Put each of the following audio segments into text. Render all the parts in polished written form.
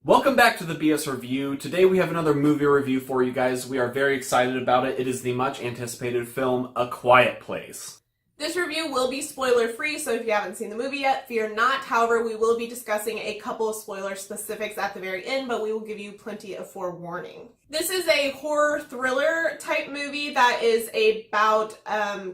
Welcome back to the BS Review. Today we have another movie review for you guys. We are very excited about it. It is the much anticipated film, A Quiet Place. This review will be spoiler-free, so if you haven't seen the movie yet, fear not. However, we will be discussing a couple of spoiler specifics at the very end, but we will give you plenty of forewarning. This is a horror thriller type movie that is about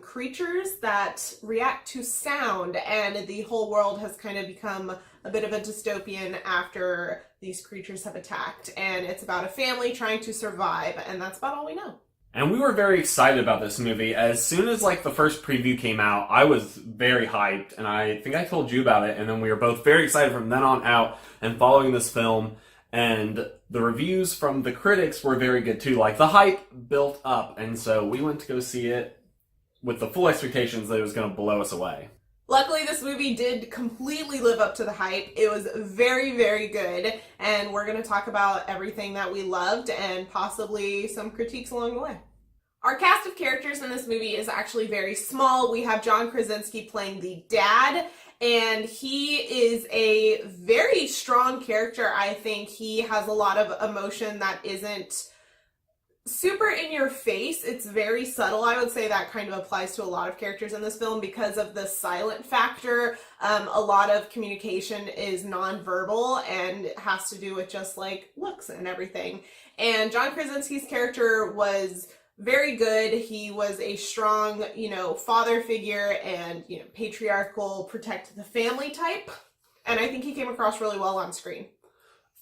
creatures that react to sound, and the whole world has kind of become a bit of a dystopian after these creatures have attacked, and it's about a family trying to survive, and that's about all we know. And we were very excited about this movie. As soon as the first preview came out, I was very hyped, and I think I told you about it, and then we were both very excited from then on out and following this film, and the reviews from the critics were very good too. The hype built up, and so we went to go see it with the full expectations that it was going to blow us away. Luckily, this movie did completely live up to the hype. It was very, very good, and we're going to talk about everything that we loved and possibly some critiques along the way. Our cast of characters in this movie is actually very small. We have John Krasinski playing the dad, and he is a very strong character. I think he has a lot of emotion that isn't super in your face. It's very subtle. I would say that kind of applies to a lot of characters in this film because of the silent factor. A lot of communication is nonverbal and has to do with just looks and everything. And John Krasinski's character was very good. He was a strong, father figure and, patriarchal, protect the family type. And I think he came across really well on screen.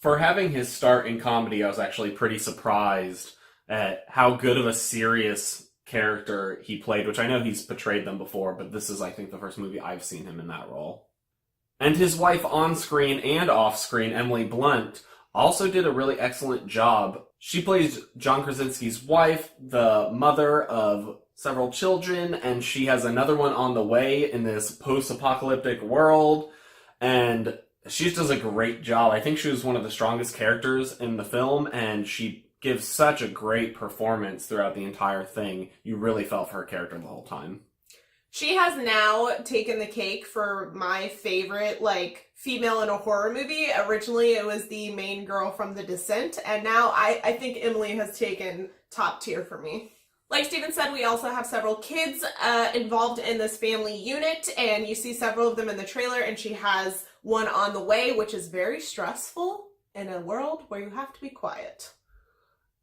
For having his start in comedy, I was actually pretty surprised at how good of a serious character he played, which I know he's portrayed them before, but this is, I think, the first movie I've seen him in that role. And his wife on screen and off screen, Emily Blunt, also did a really excellent job. She plays John Krasinski's wife, the mother of several children, and she has another one on the way in this post-apocalyptic world, and she just does a great job. I think she was one of the strongest characters in the film, and she gives such a great performance throughout the entire thing. You really felt for her character the whole time. She has now taken the cake for my favorite, female in a horror movie. Originally, it was the main girl from The Descent, and now I think Emily has taken top tier for me. Like Steven said, we also have several kids involved in this family unit, and you see several of them in the trailer, and she has one on the way, which is very stressful in a world where you have to be quiet.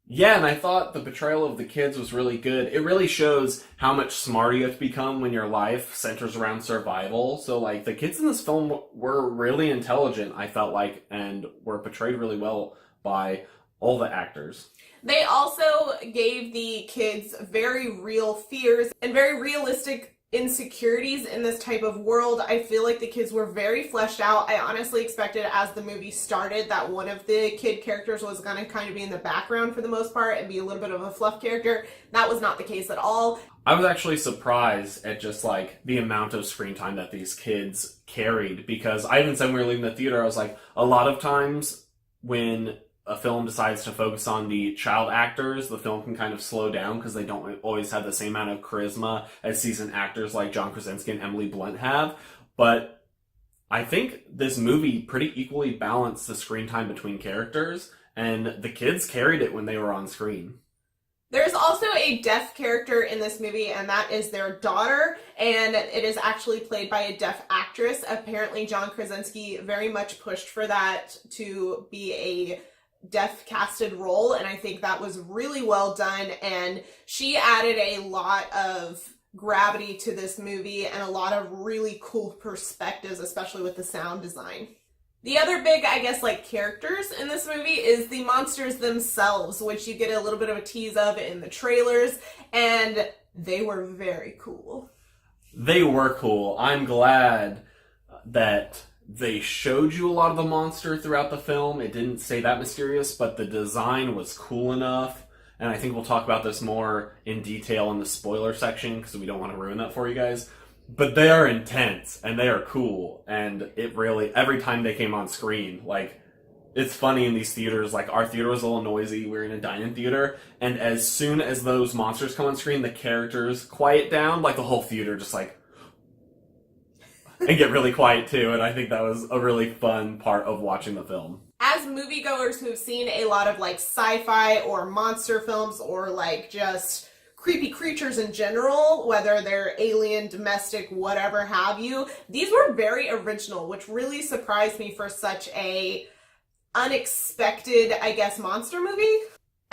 Yeah, and I thought the portrayal of the kids was really good. It really shows how much smarter you have to become when your life centers around survival. So, the kids in this film were really intelligent, I felt like, and were portrayed really well by all the actors. They also gave the kids very real fears and very realistic insecurities in this type of world. I feel like the kids were very fleshed out. I honestly expected as the movie started that one of the kid characters was going to kind of be in the background for the most part and be a little bit of a fluff character. That was not the case at all. I was actually surprised at just the amount of screen time that these kids carried, because I even said when we were leaving the theater, I was like, a lot of times when a film decides to focus on the child actors, the film can kind of slow down because they don't always have the same amount of charisma as seasoned actors like John Krasinski and Emily Blunt have. But I think this movie pretty equally balanced the screen time between characters, and the kids carried it when they were on screen. There's also a deaf character in this movie, and that is their daughter, and it is actually played by a deaf actress. Apparently, John Krasinski very much pushed for that to be a deaf casted role, and I think that was really well done, and she added a lot of gravity to this movie and a lot of really cool perspectives, especially with the sound design. The other big, characters in this movie is the monsters themselves, which you get a little bit of a tease of in the trailers, and they were very cool. They were cool. I'm glad that they showed you a lot of the monster throughout the film. It didn't stay that mysterious, but the design was cool enough. And I think we'll talk about this more in detail in the spoiler section because we don't want to ruin that for you guys. But they are intense and they are cool. And it really, every time they came on screen, it's funny in these theaters. Our theater was a little noisy. We were in a dine-in theater. And as soon as those monsters come on screen, the characters quiet down. The whole theater just and get really quiet too, and I think that was a really fun part of watching the film. as moviegoers who've seen a lot of like sci-fi or monster films or like just creepy creatures in general, whether they're alien, domestic, whatever have you, these were very original, which really surprised me for such a unexpected, I guess, monster movie.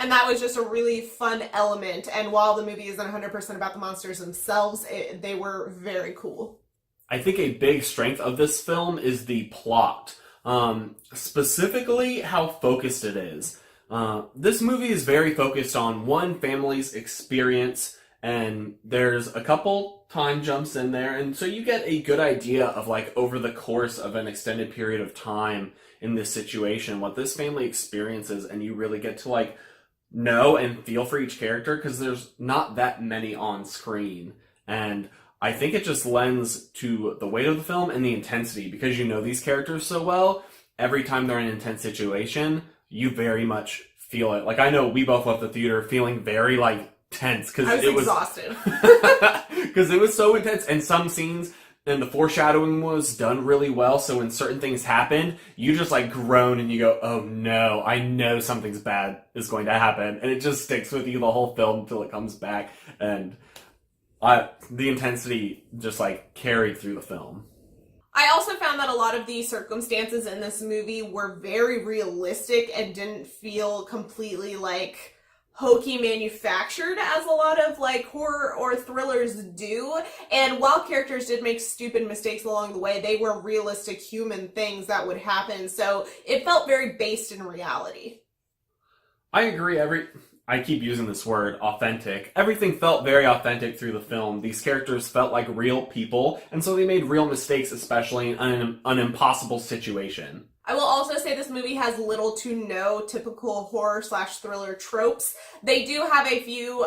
And that was just a really fun element. And while the movie isn't 100% about the monsters themselves, they were very cool. I think a big strength of this film is the plot. Specifically how focused it is. This movie is very focused on one family's experience, and there's a couple time jumps in there, and so you get a good idea of like over the course of an extended period of time in this situation, what this family experiences, and you really get to like know and feel for each character because there's not that many on screen. And I think it just lends to the weight of the film and the intensity because you know these characters so well. Every time they're in an intense situation, you very much feel it. Like, I know we both left the theater feeling very, like, tense. Cause I was exhausted. Because it was so intense. And some scenes, and the foreshadowing was done really well. So when certain things happened, you just, like, groan and you go, oh, no, I know something's bad is going to happen. And it just sticks with you the whole film until it comes back. And the intensity just, like, carried through the film. I also found that a lot of the circumstances in this movie were very realistic and didn't feel completely like hokey manufactured as a lot of like horror or thrillers do. And while characters did make stupid mistakes along the way, they were realistic human things that would happen. So it felt very based in reality. I agree. I keep using this word, authentic. Everything felt very authentic through the film. These characters felt like real people, and so they made real mistakes, especially in an impossible situation. I will also say this movie has little to no typical horror/thriller tropes. They do have a few,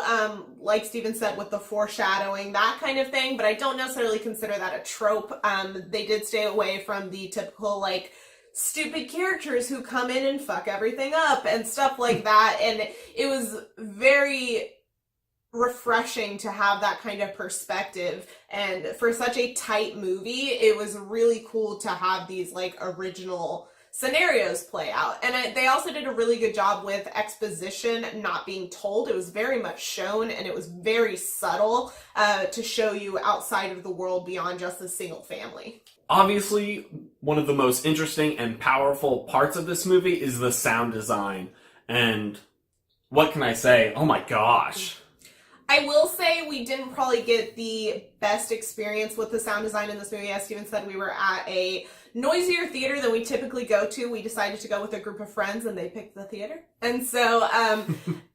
like Steven said, with the foreshadowing, that kind of thing, but I don't necessarily consider that a trope. They did stay away from the typical, like, stupid characters who come in and fuck everything up and stuff like that, and it was very refreshing to have that kind of perspective. And for such a tight movie, it was really cool to have these like original scenarios play out. And they also did a really good job with exposition not being told. It was very much shown, and it was very subtle to show you outside of the world beyond just a single family. Obviously, one of the most interesting and powerful parts of this movie is the sound design. And what can I say? Oh my gosh. I will say we didn't probably get the best experience with the sound design in this movie. As Steven said, we were at a noisier theater than we typically go to. We decided to go with a group of friends, and they picked the theater. And so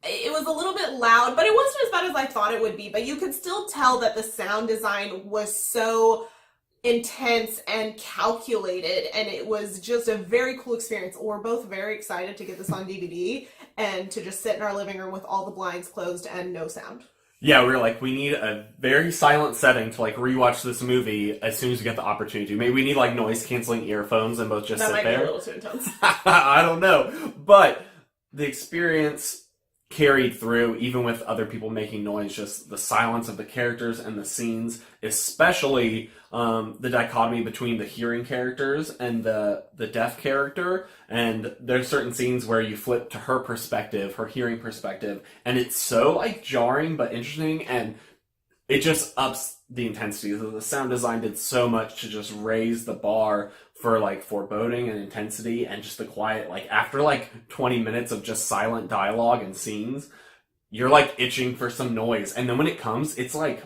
it was a little bit loud, but it wasn't as bad as I thought it would be. But you could still tell that the sound design was so intense and calculated, and it was just a very cool experience. We're both very excited to get this on DVD and to just sit in our living room with all the blinds closed and no sound. Yeah, we were like, we need a very silent setting to like rewatch this movie as soon as we get the opportunity. Maybe we need like noise canceling earphones and both just that sit might there. be a little too intense. I don't know, but the experience carried through even with other people making noise. Just the silence of the characters and the scenes, especially the dichotomy between the hearing characters and the deaf character. And there's certain scenes where you flip to her perspective, her hearing perspective, and it's so like jarring but interesting, and it just ups the intensity. The sound design did so much to just raise the bar for like foreboding and intensity, and just the quiet. Like after like 20 minutes of just silent dialogue and scenes, you're like itching for some noise, and then when it comes, it's like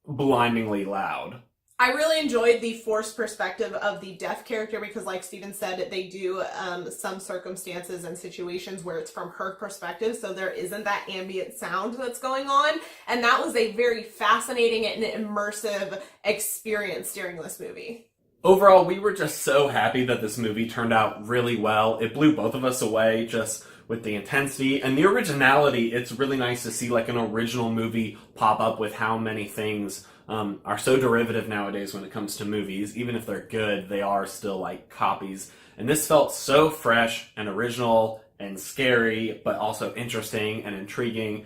blindingly loud. I really enjoyed the forced perspective of the deaf character because, like Steven said, they do some circumstances and situations where it's from her perspective, so there isn't that ambient sound that's going on, and that was a very fascinating and immersive experience during this movie. Overall, we were just so happy that this movie turned out really well. It blew both of us away just with the intensity and the originality. It's really nice to see like an original movie pop up with how many things are so derivative nowadays when it comes to movies. Even if they're good, they are still like copies. And this felt so fresh and original and scary, but also interesting and intriguing.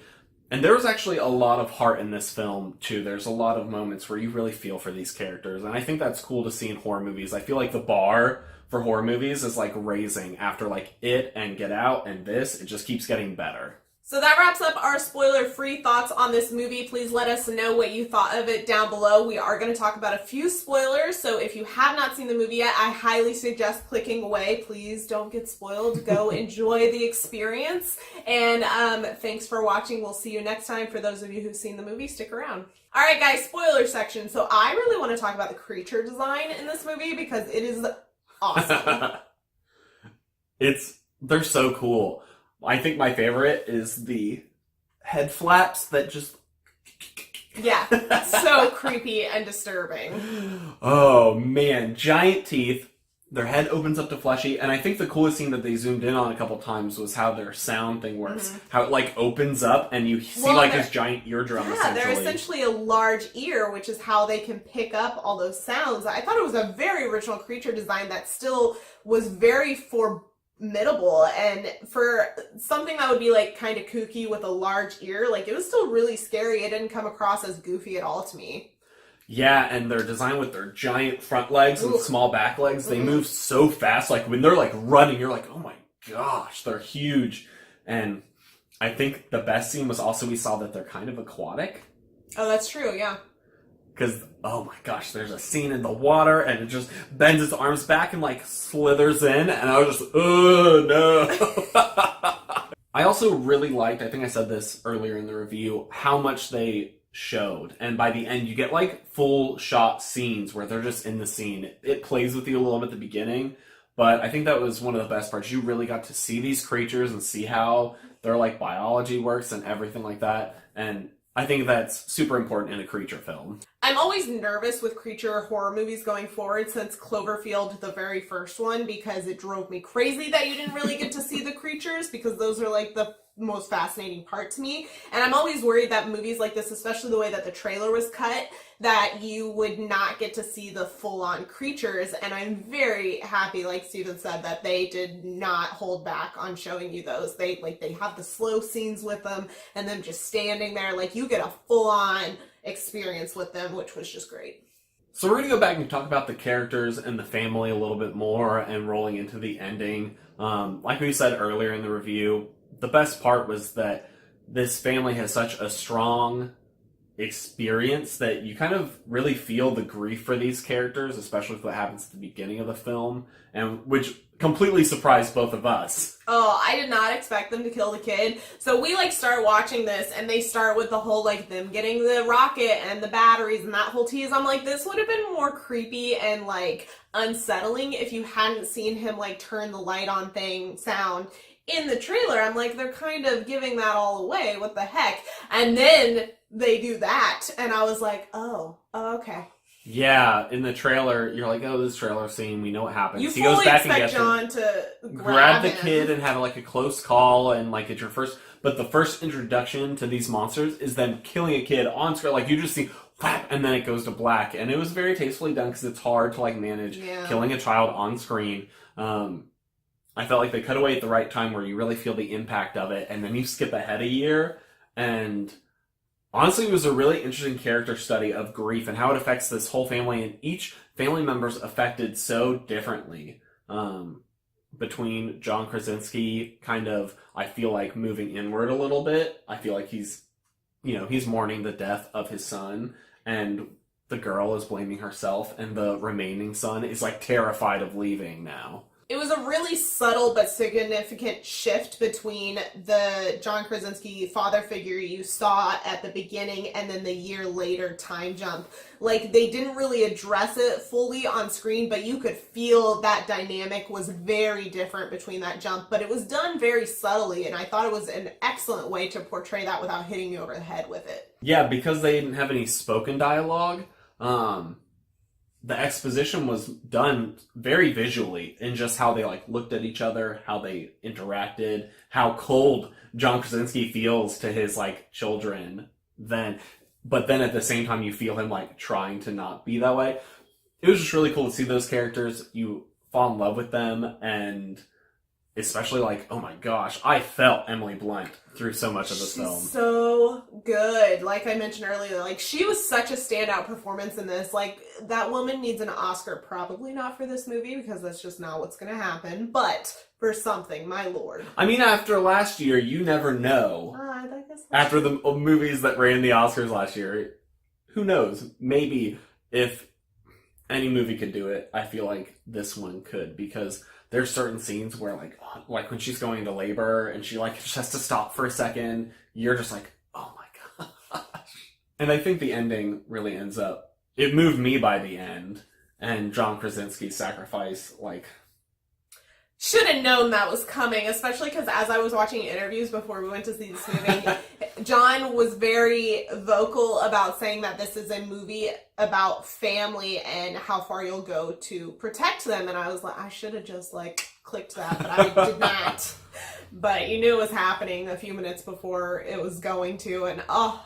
And there was actually a lot of heart in this film, too. There's a lot of moments where you really feel for these characters. And I think that's cool to see in horror movies. I feel like the bar for horror movies is like raising after like It and Get Out and this. It just keeps getting better. So that wraps up our spoiler-free thoughts on this movie. Please let us know what you thought of it down below. We are going to talk about a few spoilers, so if you have not seen the movie yet, I highly suggest clicking away. Please don't get spoiled. Go enjoy the experience. And thanks for watching. We'll see you next time. For those of you who've seen the movie, stick around. All right, guys, spoiler section. So I really want to talk about the creature design in this movie because it is awesome. They're so cool. I think my favorite is the head flaps that just... Yeah, so creepy and disturbing. Oh, man. Giant teeth. Their head opens up to fleshy. And I think the coolest scene that they zoomed in on a couple times was how their sound thing works. Mm-hmm. How it, like, opens up and you see, like, this giant eardrum, essentially. Yeah, they're essentially a large ear, which is how they can pick up all those sounds. I thought it was a very original creature design that still was very formidable, and for something that would be like kind of kooky with a large ear, like it was still really scary. It didn't come across as goofy at all to me. Yeah, and their design with their giant front legs and small back legs, they move so fast. Like when they're like running, you're like, oh my gosh, they're huge. And I think the best scene was also we saw that they're kind of aquatic. Oh, that's true, yeah. Because, oh my gosh, there's a scene in the water and it just bends its arms back and like slithers in, and I was just, oh no. I also really liked, I think I said this earlier in the review, how much they showed. And by the end, you get like full shot scenes where they're just in the scene. It plays with you a little bit at the beginning, but I think that was one of the best parts. You really got to see these creatures and see how their like biology works and everything like that. And I think that's super important in a creature film. I'm always nervous with creature horror movies going forward since Cloverfield, the very first one, because it drove me crazy that you didn't really get to see the creatures, because those are like the most fascinating part to me. And I'm always worried that movies like this, especially the way that the trailer was cut, that you would not get to see the full-on creatures. And I'm very happy, like Steven said, that they did not hold back on showing you those. They have the slow scenes with them and them just standing there. Like, you get a full-on experience with them, which was just great. So we're going to go back and talk about the characters and the family a little bit more and rolling into the ending. Like we said earlier in the review, the best part was that this family has such a strong experience that you kind of really feel the grief for these characters, especially with what happens at the beginning of the film, and which completely surprised both of us. Oh, I did not expect them to kill the kid. So we like start watching this and they start with the whole like them getting the rocket and the batteries and that whole tease. I'm like, this would have been more creepy and like unsettling if you hadn't seen him like turn the light on thing sound in the trailer. I'm like, they're kind of giving that all away. What the heck? And then they do that, and I was like, oh, okay. Yeah, in the trailer, you're like, oh, this trailer scene, we know what happens. You he fully goes back expect and John to grab the kid and have like a close call, and like it's your first. But the first introduction to these monsters is them killing a kid on screen. Like you just see, whap, and then it goes to black, and it was very tastefully done because it's hard to like manage killing a child on screen. I felt like they cut away at the right time where you really feel the impact of it, and then you skip ahead a year, and honestly, it was a really interesting character study of grief and how it affects this whole family, and each family member's affected so differently. Between John Krasinski kind of, I feel like, moving inward a little bit. I feel like he's mourning the death of his son, and the girl is blaming herself, and the remaining son is like terrified of leaving now. It was a really subtle but significant shift between the John Krasinski father figure you saw at the beginning and then the year later time jump. Like, they didn't really address it fully on screen, but you could feel that dynamic was very different between that jump. But it was done very subtly, and I thought it was an excellent way to portray that without hitting you over the head with it. Yeah, because they didn't have any spoken dialogue, the exposition was done very visually in just how they like looked at each other, how they interacted, how cold John Krasinski feels to his like children then, but then at the same time you feel him like trying to not be that way. It was just really cool to see those characters. You fall in love with them, and especially like, oh my gosh, I felt Emily Blunt through so much of this film. So good. Like I mentioned earlier, like she was such a standout performance in this. Like that woman needs an Oscar, probably not for this movie because that's just not what's going to happen, but for something, my lord. I mean, after last year, you never know. I guess After the movies that ran the Oscars last year, who knows? Maybe if any movie could do it, I feel like this one could, because there's certain scenes where like when she's going into labor and she like just has to stop for a second, you're just like, oh my gosh. And I think the ending really ends up, it moved me by the end, and John Krasinski's sacrifice, like, should have known that was coming, especially because as I was watching interviews before we went to see this movie, John was very vocal about saying that this is a movie about family and how far you'll go to protect them. And I was like, I should have just like clicked that, but I did not. But you knew it was happening a few minutes before it was going to. And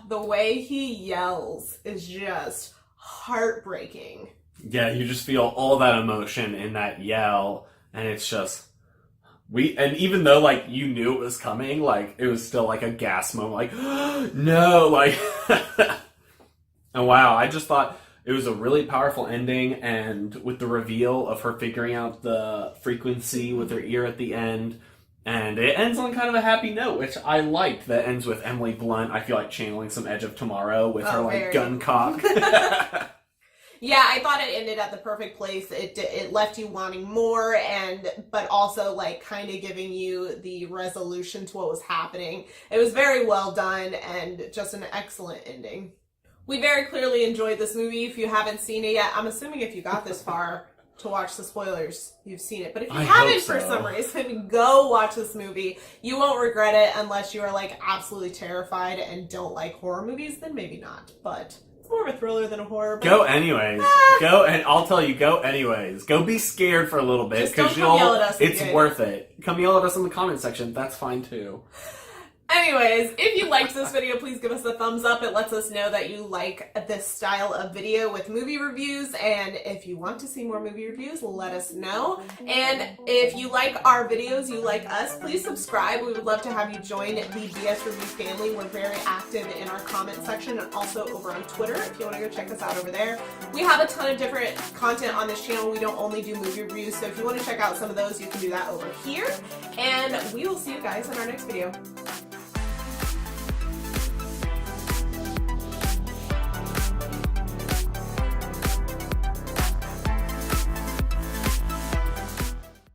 the way he yells is just heartbreaking. Yeah, you just feel all that emotion in that yell. And it's just, and even though, like, you knew it was coming, like, it was still, like, a gasp moment, like, no, like, and wow, I just thought it was a really powerful ending, and with the reveal of her figuring out the frequency with her ear at the end, and it ends on kind of a happy note, which I liked, that ends with Emily Blunt, I feel like channeling some Edge of Tomorrow with her, like, very. gun cock. Yeah, I thought it ended at the perfect place. It left you wanting more, but also like kind of giving you the resolution to what was happening. It was very well done and just an excellent ending. We very clearly enjoyed this movie. If you haven't seen it yet, I'm assuming if you got this far to watch the spoilers, you've seen it. But if you haven't for some reason, go watch this movie. You won't regret it unless you are like absolutely terrified and don't like horror movies, then maybe not. But it's more of a thriller than a horror. But go anyways. Go, and I'll tell you, go anyways. Go be scared for a little bit, because it's worth it. Come yell at us in the comment section. That's fine too. Anyways, if you liked this video, please give us a thumbs up. It lets us know that you like this style of video with movie reviews. And if you want to see more movie reviews, let us know. And if you like our videos, you like us, please subscribe. We would love to have you join the BS Review family. We're very active in our comment section and also over on Twitter if you want to go check us out over there. We have a ton of different content on this channel. We don't only do movie reviews. So if you want to check out some of those, you can do that over here. And we will see you guys in our next video.